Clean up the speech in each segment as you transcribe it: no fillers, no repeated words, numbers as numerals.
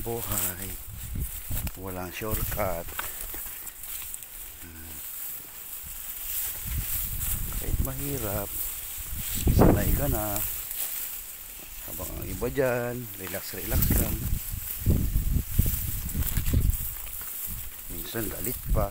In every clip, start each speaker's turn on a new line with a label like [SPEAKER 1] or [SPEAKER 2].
[SPEAKER 1] buhay. Walang shortcut. Kahit mahirap, sanay ka na. Habang ang iba dyan, relax lang. Minsan galit pa.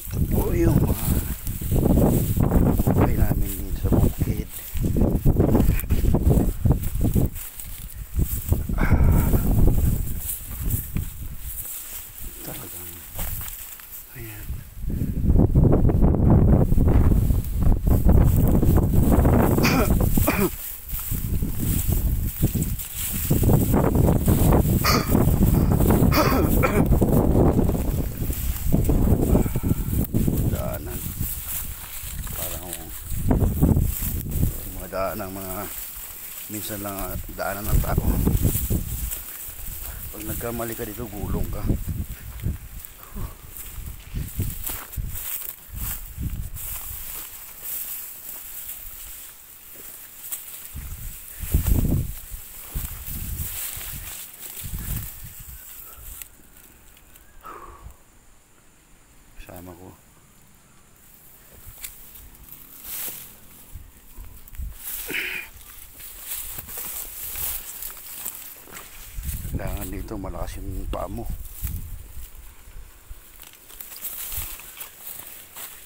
[SPEAKER 1] Ito po yung buhay namin dito sa bukid. Talagang ayan. Daanan parang mga daan ng mga minsan lang daanan ng tao. Pag nagkamali ka dito, gulong ka. Sama ko. Kailangan dito malakas yung paa mo.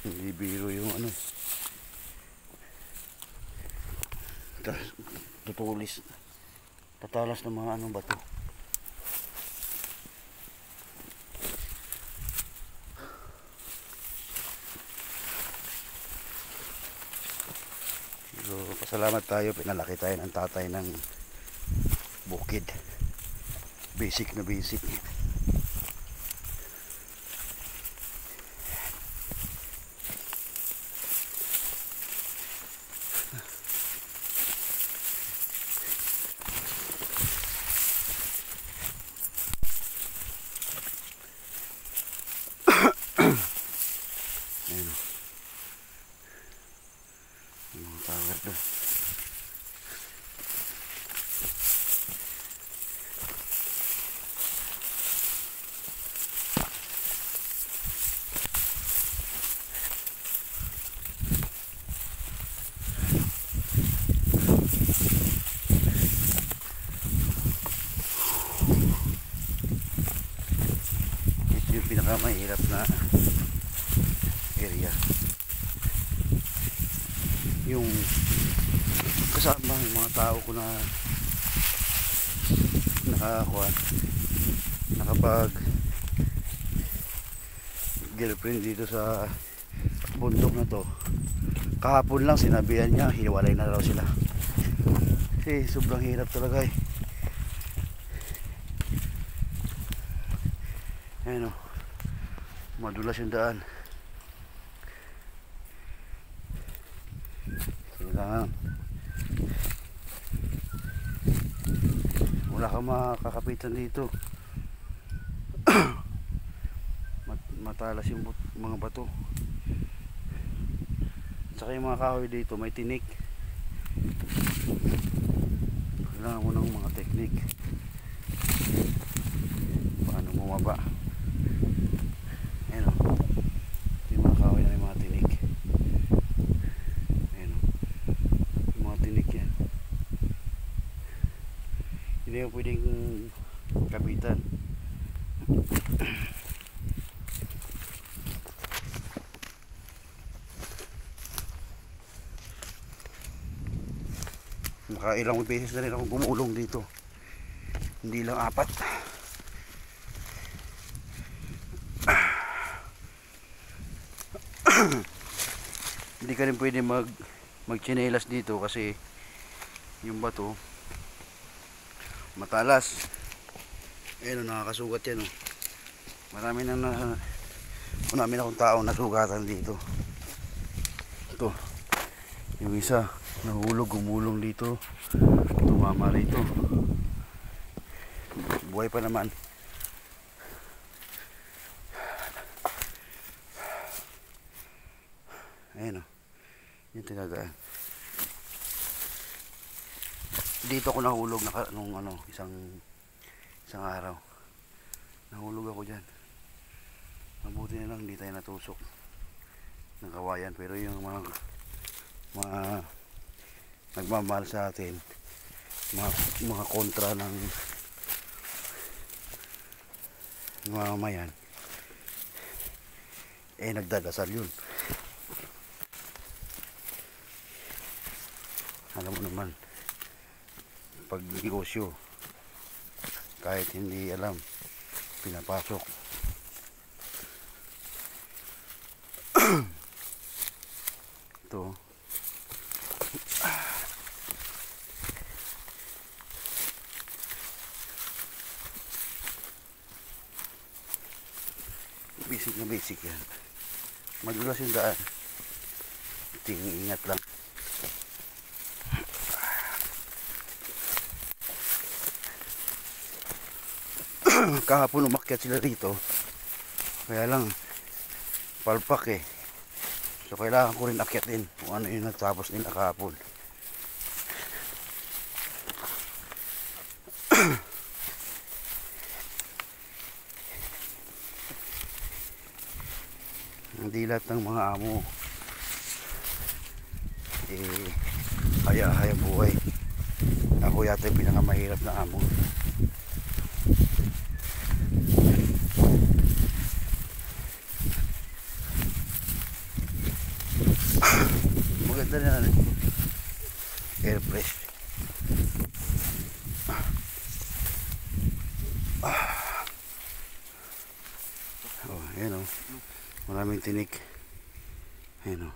[SPEAKER 1] Hindi biro yung ano. Tutulis. Tatalas ng mga anong bato. So, pasalamat tayo, pinalaki tayo ng tatay ng bukid. Basic na basic. Ayan. Yung tower doon. Ito yung pinakamahirap na area. Yung kasama yung mga tao ko na nakapag girlfriend dito sa bundok na to, kahapon lang sinabihan niya hiwalay na raw sila kasi sobrang hirap talaga eh. Ayun o, madulas yung daan. Kailangan wala kang makakapitan dito. Matalas yung mga bato. Saka yung mga kahoy dito may tinik. Kailangan mo ng mga teknik paano bumaba. Ayan o, yung mga kahoy na may mga tinik. Ayan o, yung mga tinik yan. Hindi mo pwedeng kapitan. Nakailang beses na rin ako gumulong dito, hindi lang 4. Hindi ka rin pwede magchinelas dito kasi yung bato matalas. Ayun, nakakasugat yan o. Marami na akong taong nasugatan dito. Ito yung isa nahulog, gumulong dito, tumama rito, buhay pa naman. Ayan o. Yung tinagaan. Dito ako nahulog nung isang araw. Nahulog ako dyan. Mabuti na lang hindi tayo natusok ng kawayan. Pero yung mga nagmamahal sa atin, mga kontra ng mamamayan, nagdadasal yun. Alam mo naman, pag negosyo, kahit hindi alam, pinapasok. Ito. Basic na basic yan. Madulas yung daan. Ingat lang. Kahapon umakyat sila rito, kaya lang palpak eh, so kailangan ko rin akyatin kung ano yung natapos nila kahapon. Hindi lahat ng mga amo haya buhay. Ako yata yung pinakamahirap na amo. Maganda na air fresh. Oh, ayan o. Maraming tinik. Ayan o.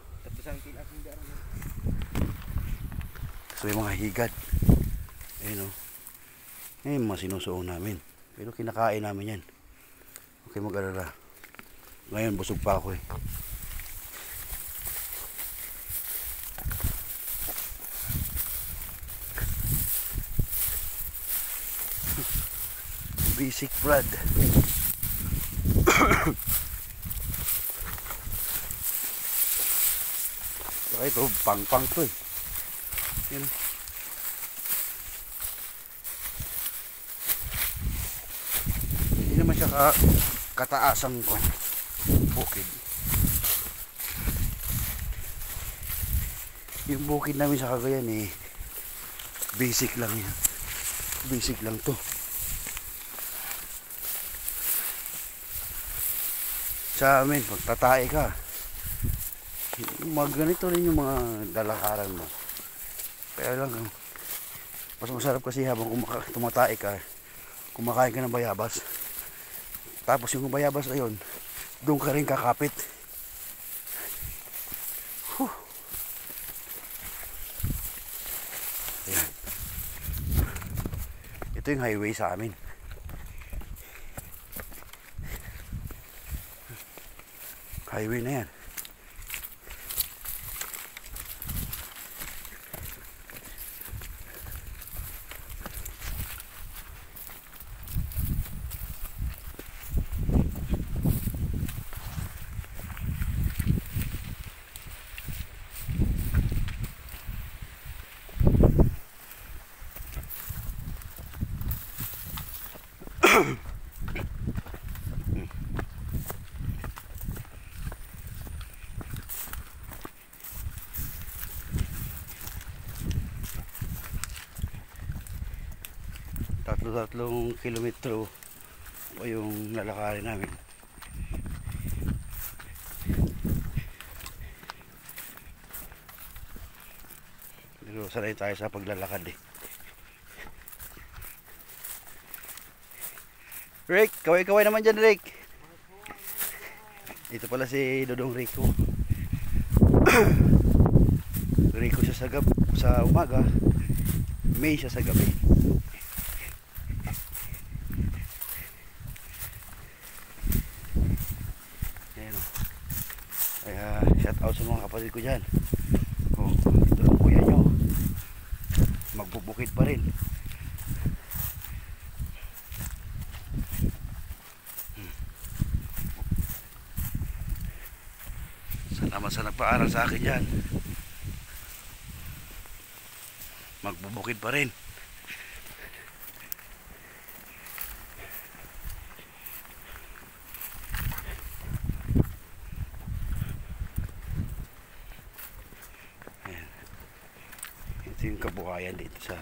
[SPEAKER 1] So yung mga higad. Ayan o. Ayan yung mga sinusuong namin. Pero kinakain namin yan. Okay, mag-alala. Ngayon busog pa ako eh. Basic Brad. Saka ito, pang to eh. Yan. Hindi naman siya kataasang bukid. Yung bukid namin sa Cagayan eh, basic lang yan. Basic lang to. Sa amin, pag tatae ka, ganito rin yung mga dalakaran mo. Kaya lang, mas masarap kasi habang tumatae ka, kumakain ka ng bayabas. Tapos yung bayabas na yun, doon ka rin kakapit. Ayan. Ito yung highway sa amin. Highway na yan. Tatlong kilometro o yung lalakarin namin. Pero sanay tayo sa paglalakad eh. Rick, kaway-kaway naman dyan, Rick. Ito pala si Dodong Rico. Rico siya sa umaga, May siya sa gabi. Kaya shout out sa mga kapatid ko dyan. Oh, ito ang kuya nyo, magbubukid pa rin. Sana nagpaaral sa akin yan. Magbubukid pa rin. Ayan. Ito yung kabuhayan dito sa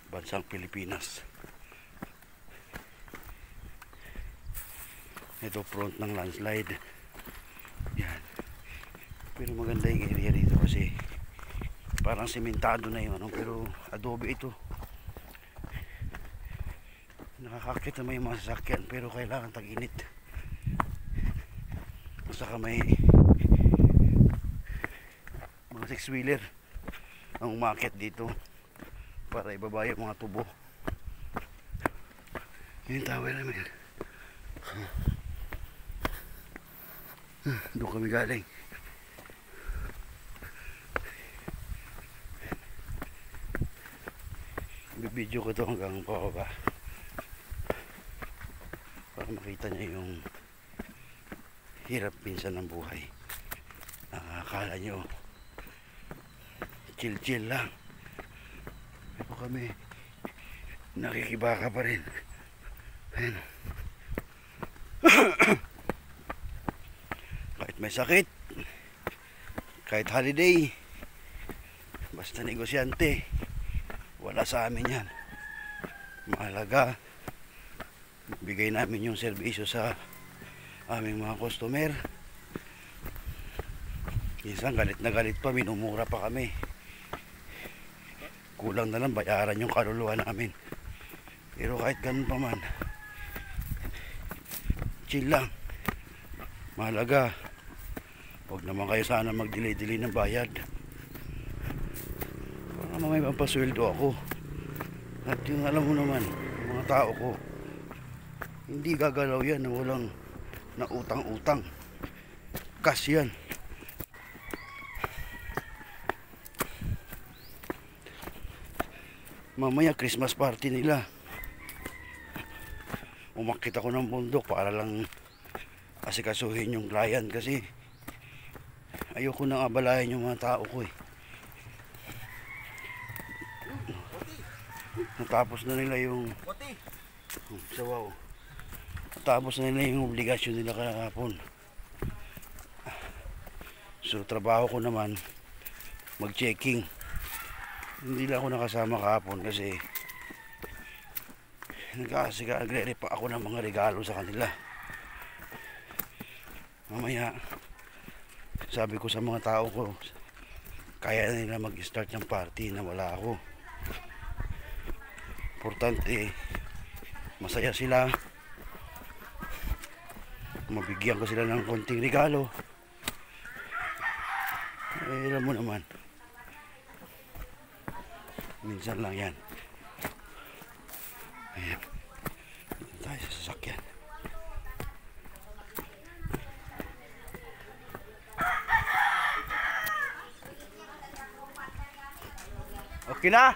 [SPEAKER 1] bansang Pilipinas. Ito front ng landslide. Yan. Pero maganda yung area dito kasi parang sementado na yung ano, pero adobe ito. Nakakakit naman yung mga sasakyan pero kailangan tag-init. Saka may mga 6-wheeler ang umakyat dito para ibaba yung mga tubo. Yun yung tower namin. Doon kami galing. Bibidyo ko ito hanggang pababa para makita niya yung hirap minsan ng buhay. Akala nyo chill chill lang, pero kami nakikibaka pa rin. Ayan. Kahit may sakit, kahit holiday, basta negosyante, wala sa amin yan. Mahalaga bigay namin yung serbisyo sa aming mga customer. Minsan galit na galit pa, minumura pa kami. Kulang na lang bayaran yung kaluluwa namin. Pero kahit ganun pa man, chill lang. Mahalaga, huwag naman kayo sana mag-delay-delay ng bayad. Para naman may pampasweldo ako. At yung alam mo naman, yung mga tao ko, hindi gagalaw yan na walang na utang-utang. Cash yan. Mamaya Christmas party nila. Umakyat ako ng bundok para lang asikasuhin yung client kasi ayoko nang abalahin yung mga tao ko eh. Natapos na nila yung sawaw. Natapos na nila yung obligasyon nila kahapon. So trabaho ko naman mag-checking. Hindi lang ako nakasama kahapon kasi nagre-repa ako ng mga regalo sa kanila. Mamaya sabi ko sa mga tao ko, kaya nila mag-start ng party na wala ako. Importante masaya sila, mabigyan ko sila ng konting regalo. Alam mo naman, minsan lang yan. Ayan, tayo sa sasakyan. Okay na?